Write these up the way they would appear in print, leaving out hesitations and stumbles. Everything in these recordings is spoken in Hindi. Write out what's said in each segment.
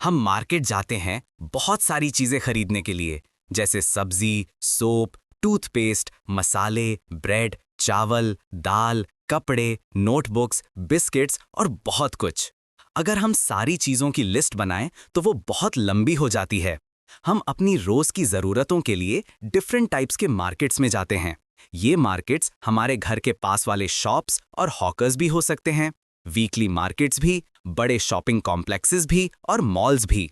हम मार्केट जाते हैं बहुत सारी चीजें खरीदने के लिए, जैसे सब्जी, सोप, टूथपेस्ट, मसाले, ब्रेड, चावल, दाल, कपड़े, नोटबुक्स, बिस्किट्स और बहुत कुछ। अगर हम सारी चीजों की लिस्ट बनाएं तो वो बहुत लंबी हो जाती है। हम अपनी रोज की जरूरतों के लिए डिफरेंट टाइप्स के मार्केट्स में जाते हैं। ये मार्केट्स हमारे घर के पास वाले शॉप्स और हॉकर्स भी हो सकते हैं, वीकली मार्केट्स भी, बड़े शॉपिंग कॉम्प्लेक्सेस भी और मॉल्स भी।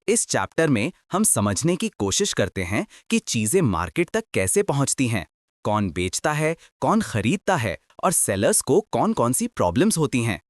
इस चैप्टर में हम समझने की कोशिश करते हैं कि चीजें मार्केट तक कैसे पहुंचती हैं, कौन बेचता है, कौन खरीदता है और सेलर्स को कौन कौन सी प्रॉब्लम्स होती हैं।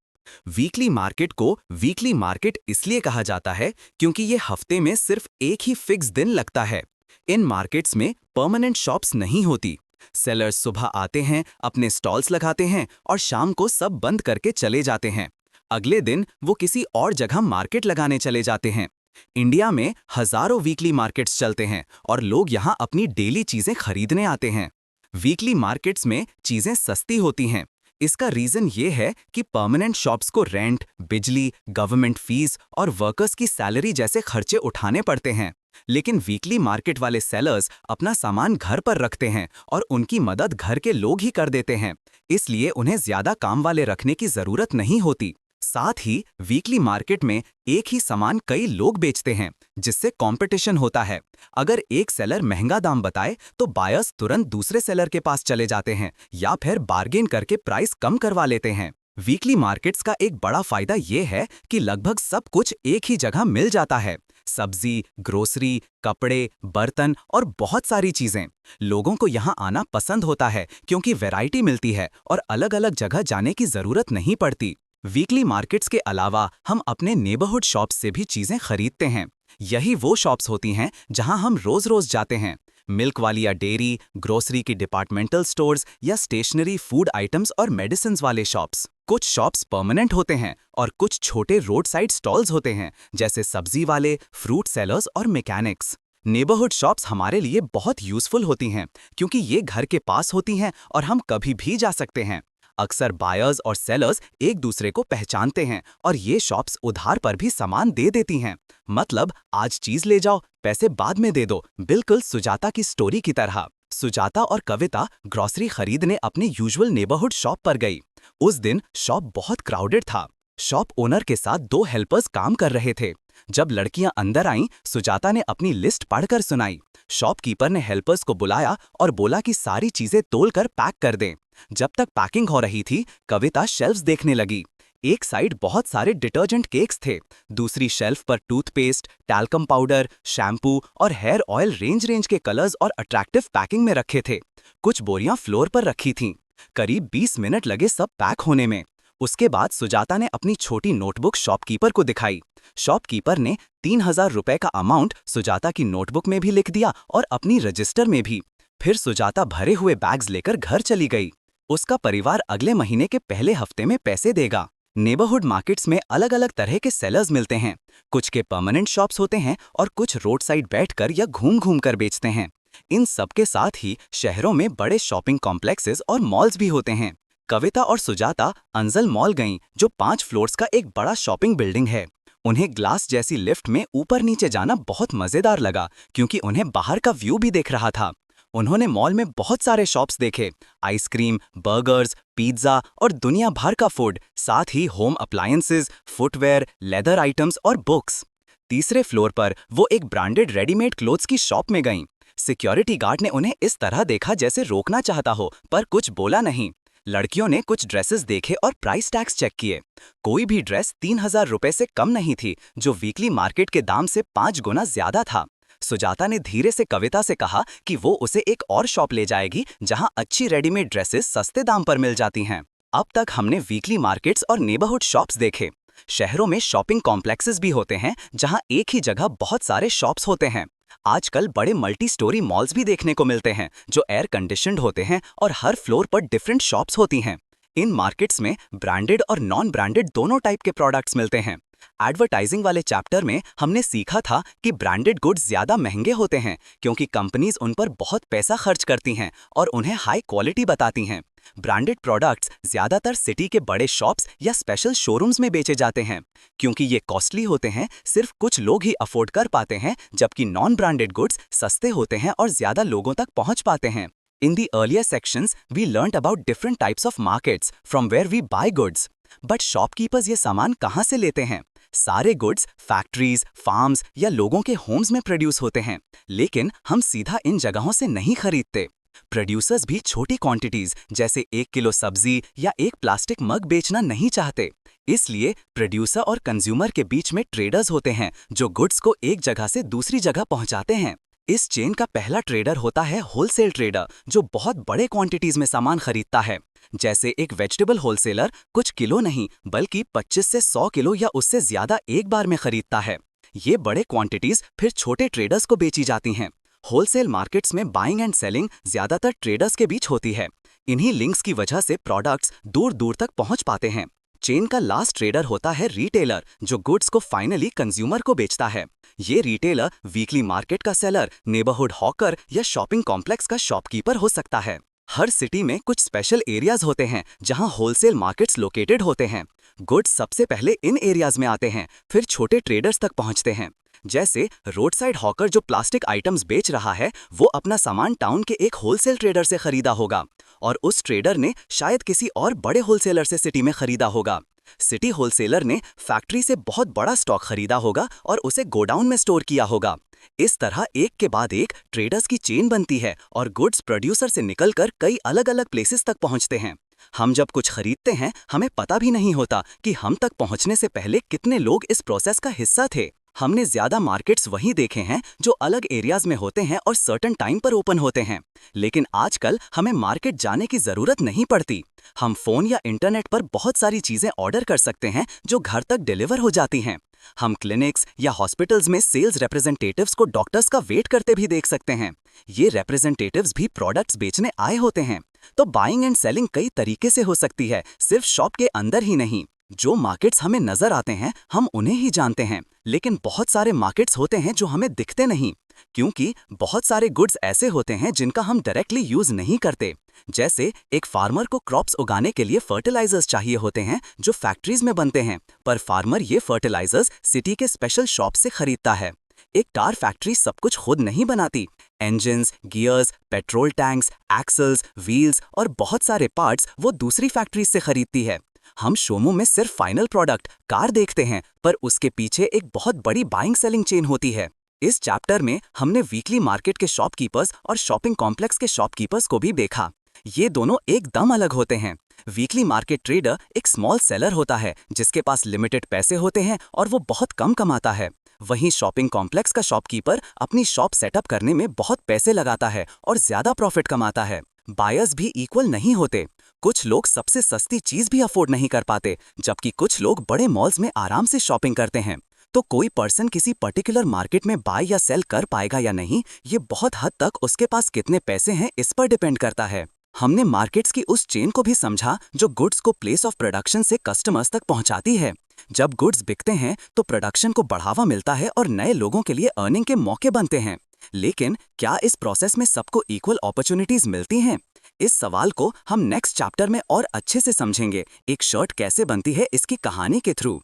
वीकली मार्केट को वीकली मार्केट इसलिए कहा जाता है क्योंकि ये हफ्ते में सिर्फ एक ही फिक्स दिन लगता है। इन मार्केट्स में परमानेंट शॉप्स नहीं होती। सेलर्स सुबह आते हैं, अपने स्टॉल्स लगाते हैं और शाम को सब बंद करके चले जाते हैं। अगले दिन वो किसी और जगह मार्केट लगाने चले जाते हैं। इंडिया में हजारों वीकली मार्केट्स चलते हैं और लोग यहाँ अपनी डेली चीजें खरीदने आते हैं। वीकली मार्केट्स में चीजें सस्ती होती हैं। इसका रीजन ये है कि परमानेंट शॉप्स को रेंट, बिजली, गवर्नमेंट फीस और वर्कर्स की सैलरी जैसे खर्चे उठाने पड़ते हैं। लेकिन वीकली मार्केट वाले सेलर्स अपना सामान घर पर रखते हैं और उनकी मदद घर के लोग ही कर देते हैं, इसलिए उन्हें ज्यादा काम वाले रखने की जरूरत नहीं होती। साथ ही वीकली मार्केट में एक ही सामान कई लोग बेचते हैं, जिससे कंपटीशन होता है। अगर एक सेलर महंगा दाम बताए तो बायर्स तुरंत दूसरे सेलर के पास चले जाते हैं या फिर बार्गेन करके प्राइस कम करवा लेते हैं। वीकली मार्केट्स का एक बड़ा फायदा ये है कि लगभग सब कुछ एक ही जगह मिल जाता है। सब्जी, ग्रोसरी, कपड़े, बर्तन और बहुत सारी चीजें। लोगों को यहाँ आना पसंद होता है क्योंकि वैरायटी मिलती है और अलग-अलग जगह जाने की जरूरत नहीं पड़ती। वीकली मार्केट्स के अलावा हम अपने नेबरहुड शॉप्स से भी चीजें खरीदते हैं। यही वो शॉप्स होती हैं जहां हम रोज-रोज जाते हैं। मिल्क वाली या डेयरी, ग्रोसरी की डिपार्टमेंटल स्टोर्स या स्टेशनरी, फूड आइटम्स और मेडिसिन वाले शॉप्स। कुछ शॉप्स परमानेंट होते हैं और कुछ छोटे रोड साइड स्टॉल्स होते हैं, जैसे सब्जी वाले, फ्रूट सेलर्स और मैकेनिक्स। नेबरहुड शॉप्स हमारे लिए बहुत यूजफुल होती हैं क्योंकि ये घर के पास होती हैं और हम कभी भी जा सकते हैं। अक्सर बायर्स और सेलर्स एक दूसरे को पहचानते हैं और ये शॉप्स उधार पर भी सामान दे देती हैं। मतलब आज चीज ले जाओ, पैसे बाद में दे दो, बिल्कुल सुजाता की स्टोरी की तरह। सुजाता और कविता ग्रोसरी खरीदने अपने यूजुअल नेबरहुड शॉप पर गई। उस दिन शॉप बहुत क्राउडेड था। शॉप ओनर के साथ दो हेल्पर्स काम कर रहे थे। जब लड़कियां अंदर आईं, सुजाता ने अपनी लिस्ट पढ़कर सुनाई। शॉपकीपर ने हेल्पर्स को बुलाया और बोला कि सारी चीजें तोलकर पैक कर दें। जब तक पैकिंग हो रही थी, कविता शेल्फ्स देखने लगी। एक साइड बहुत सारे डिटर्जेंट केक्स थे, दूसरी शेल्फ पर टूथपेस्ट, टैल्कम पाउडर, शैम्पू और हेयर ऑयल रेंज रेंज के कलर्स और अट्रैक्टिव पैकिंग में रखे थे। कुछ बोरियां फ्लोर पर रखी थीं। करीब 20 मिनट लगे सब पैक होने में। उसके बाद सुजाता ने अपनी छोटी नोटबुक शॉपकीपर को दिखाई। शॉपकीपर ने 3000 रुपए का अमाउंट सुजाता की नोटबुक में भी लिख दिया और अपनी रजिस्टर में भी। फिर सुजाता भरे हुए बैग्स लेकर घर चली गई। उसका परिवार अगले महीने के पहले हफ्ते में पैसे देगा। नेबरहुड मार्केट्स में अलग अलग तरह के सेलर्स मिलते हैं। कुछ के परमानेंट शॉप्स होते हैं और कुछ रोड साइड बैठकर या घूम घूम कर बेचते हैं। इन सब के साथ ही शहरों में बड़े शॉपिंग कॉम्प्लेक्सेस और मॉल्स भी होते हैं। कविता और सुजाता अंजल मॉल गईं, जो 5 फ्लोर्स का एक बड़ा शॉपिंग बिल्डिंग है। उन्हें ग्लास जैसी लिफ्ट में ऊपर नीचे जाना बहुत मजेदार लगा क्योंकि उन्हें बाहर का व्यू भी देख रहा था। उन्होंने मॉल में बहुत सारे शॉप्स देखे, आइसक्रीम, बर्गर्स, पिज्जा और दुनिया भर का फूड, साथ ही home appliances, footwear, leather items और बुक्स। तीसरे फ्लोर पर वो एक ब्रांडेड रेडीमेड क्लोथ्स की शॉप में गईं। सिक्योरिटी गार्ड ने उन्हें इस तरह देखा जैसे रोकना चाहता हो, पर कुछ बोला नहीं। लड़कियों ने कुछ ड्रेसेस देखे और प्राइस टैग्स चेक किए। कोई भी ड्रेस 3000 रुपए से कम नहीं थी, जो वीकली मार्केट के दाम से 5 गुना ज्यादा था। सुजाता ने धीरे से कविता से कहा कि वो उसे एक और शॉप ले जाएगी जहां अच्छी रेडीमेड ड्रेसेस सस्ते दाम पर मिल जाती हैं। अब तक हमने वीकली मार्केट्स और नेबरहुड शॉप्स देखे। शहरों में शॉपिंग कॉम्प्लेक्सेस भी होते हैं जहां एक ही जगह बहुत सारे शॉप्स होते हैं। आजकल बड़े मल्टी स्टोरी मॉल्स भी देखने को मिलते हैं जो एयर कंडीशन्ड होते हैं और हर फ्लोर पर डिफरेंट शॉप्स होती हैं। इन मार्केट्स में ब्रांडेड और नॉन ब्रांडेड दोनों टाइप के प्रोडक्ट्स मिलते हैं। एडवर्टाइजिंग वाले चैप्टर में हमने सीखा था कि ब्रांडेड गुड्स ज्यादा महंगे होते हैं क्योंकि कंपनीज उन पर बहुत पैसा खर्च करती हैं और उन्हें हाई क्वालिटी बताती हैं। ब्रांडेड प्रोडक्ट्स ज़्यादातर सिटी के बड़े शॉप्स या स्पेशल शोरूम्स में बेचे जाते हैं। क्योंकि ये कॉस्टली होते हैं, सिर्फ कुछ लोग ही अफोर्ड कर पाते हैं, जबकि नॉन ब्रांडेड गुड्स सस्ते होते हैं और ज़्यादा लोगों तक पहुंच पाते हैं। In the earlier sections, we learned about different types of markets from where we buy goods. But shopkeepers ये सामान कहाँ से लेते हैं? सारे गुड्स फैक्ट्रीज, फार्म्स या लोगों के होम्स में प्रोड्यूस होते हैं, लेकिन हम सीधा इन जगहों से नहीं खरीदते। प्रोड्यूसर्स भी छोटी क्वांटिटीज जैसे 1 किलो सब्जी या एक प्लास्टिक मग बेचना नहीं चाहते। इसलिए प्रोड्यूसर और कंज्यूमर के बीच में ट्रेडर्स होते हैं जो गुड्स को एक जगह से दूसरी जगह पहुंचाते हैं। इस चेन का पहला ट्रेडर होता है होलसेल ट्रेडर, जो बहुत बड़े क्वांटिटीज में सामान खरीदता है। जैसे एक वेजिटेबल होलसेलर कुछ किलो नहीं बल्कि 25 से 100 किलो या उससे ज्यादा एक बार में खरीदता है। ये बड़े क्वांटिटीज फिर छोटे ट्रेडर्स को बेची जाती हैं। होलसेल मार्केट्स में बाइंग एंड सेलिंग ज्यादातर ट्रेडर्स के बीच होती है। इन्हीं लिंक्स की वजह से प्रोडक्ट्स दूर दूर तक पहुंच पाते हैं। चेन का लास्ट ट्रेडर होता है रिटेलर, जो गुड्स को फाइनली कंज्यूमर को बेचता है। ये रिटेलर वीकली मार्केट का सेलर, नेबरहुड हॉकर या शॉपिंग कॉम्प्लेक्स का शॉपकीपर हो सकता है। हर सिटी में कुछ स्पेशल एरियाज होते हैं जहां होलसेल मार्केट्स लोकेटेड होते हैं। गुड्स सबसे पहले इन एरियाज में आते हैं, फिर छोटे ट्रेडर्स तक पहुंचते हैं। जैसे रोड साइड हॉकर जो प्लास्टिक आइटम्स बेच रहा है, वो अपना सामान टाउन के एक होलसेल ट्रेडर से खरीदा होगा और उस ट्रेडर ने शायद किसी और बड़े होलसेलर से सिटी में खरीदा होगा। सिटी होलसेलर ने फैक्ट्री से बहुत बड़ा स्टॉक खरीदा होगा और उसे गोडाउन में स्टोर किया होगा। इस तरह एक के बाद एक ट्रेडर्स की चेन बनती है और गुड्स प्रोड्यूसर से निकलकर कई अलग अलग प्लेसेस तक पहुंचते हैं। हम जब कुछ खरीदते हैं, हमें पता भी नहीं होता कि हम तक पहुंचने से पहले कितने लोग इस प्रोसेस का हिस्सा थे। हमने ज्यादा मार्केट्स वहीं देखे हैं जो अलग एरियाज में होते हैं और सर्टेन टाइम पर ओपन होते हैं। लेकिन आजकल हमें मार्केट जाने की जरूरत नहीं पड़ती। हम फोन या इंटरनेट पर बहुत सारी चीजें ऑर्डर कर सकते हैं जो घर तक डिलीवर हो जाती हैं। हम क्लिनिक्स या हॉस्पिटल्स में सेल्स रिप्रेजेंटेटिव्स को डॉक्टर्स का वेट करते भी देख सकते हैं। ये रिप्रेजेंटेटिव्स भी प्रोडक्ट्स बेचने आए होते हैं। तो बाइंग एंड सेलिंग कई तरीके से हो सकती है, सिर्फ शॉप के अंदर ही नहीं। जो मार्केट्स हमें नजर आते हैं, हम उन्हें ही जानते हैं, लेकिन बहुत सारे मार्केट्स होते हैं जो हमें दिखते नहीं, क्योंकि बहुत सारे गुड्स ऐसे होते हैं जिनका हम डायरेक्टली यूज नहीं करते। जैसे एक फार्मर को क्रॉप्स उगाने के लिए फर्टिलाइजर्स चाहिए होते हैं जो फैक्ट्रीज में बनते हैं, पर फार्मर ये फर्टिलाइजर्स सिटी के स्पेशल शॉप से खरीदता है। एक कार फैक्ट्री सब कुछ खुद नहीं बनाती। Engines, gears, petrol tanks, axles, wheels और बहुत सारे पार्ट्स वो दूसरी फैक्ट्रीज से खरीदती है। हम शोमो में सिर्फ फाइनल प्रोडक्ट कार देखते हैं, पर उसके पीछे एक बहुत बड़ी बाइंग सेलिंग चेन होती है। इस चैप्टर में हमने वीकली मार्केट के शॉपकीपर्स और शॉपिंग कॉम्प्लेक्स के शॉपकीपर्स को भी देखा। ये दोनों एकदम अलग होते हैं। वीकली मार्केट ट्रेडर एक स्मॉल सेलर होता है जिसके पास लिमिटेड पैसे होते हैं और वो बहुत कम कमाता है। वहीं शॉपिंग कॉम्प्लेक्स का शॉपकीपर अपनी शॉप सेटअप करने में बहुत पैसे लगाता है और ज्यादा प्रॉफिट कमाता है। बायर्स भी इक्वल नहीं होते। कुछ लोग सबसे सस्ती चीज भी अफोर्ड नहीं कर पाते, जबकि कुछ लोग बड़े मॉल्स में आराम से शॉपिंग करते हैं। तो कोई पर्सन किसी पर्टिकुलर मार्केट में बाय या सेल कर पाएगा या नहीं, ये बहुत हद तक उसके पास कितने पैसे हैं इस पर डिपेंड करता है। हमने मार्केट्स की उस चेन को भी समझा जो गुड्स को प्लेस ऑफ प्रोडक्शन से कस्टमर्स तक पहुंचाती है। जब गुड्स बिकते हैं तो प्रोडक्शन को बढ़ावा मिलता है और नए लोगों के लिए अर्निंग के मौके बनते हैं। लेकिन क्या इस प्रोसेस में सबको इक्वल अपॉर्चुनिटीज मिलती हैं? इस सवाल को हम नेक्स्ट चैप्टर में और अच्छे से समझेंगे, एक शर्ट कैसे बनती है इसकी कहानी के थ्रू।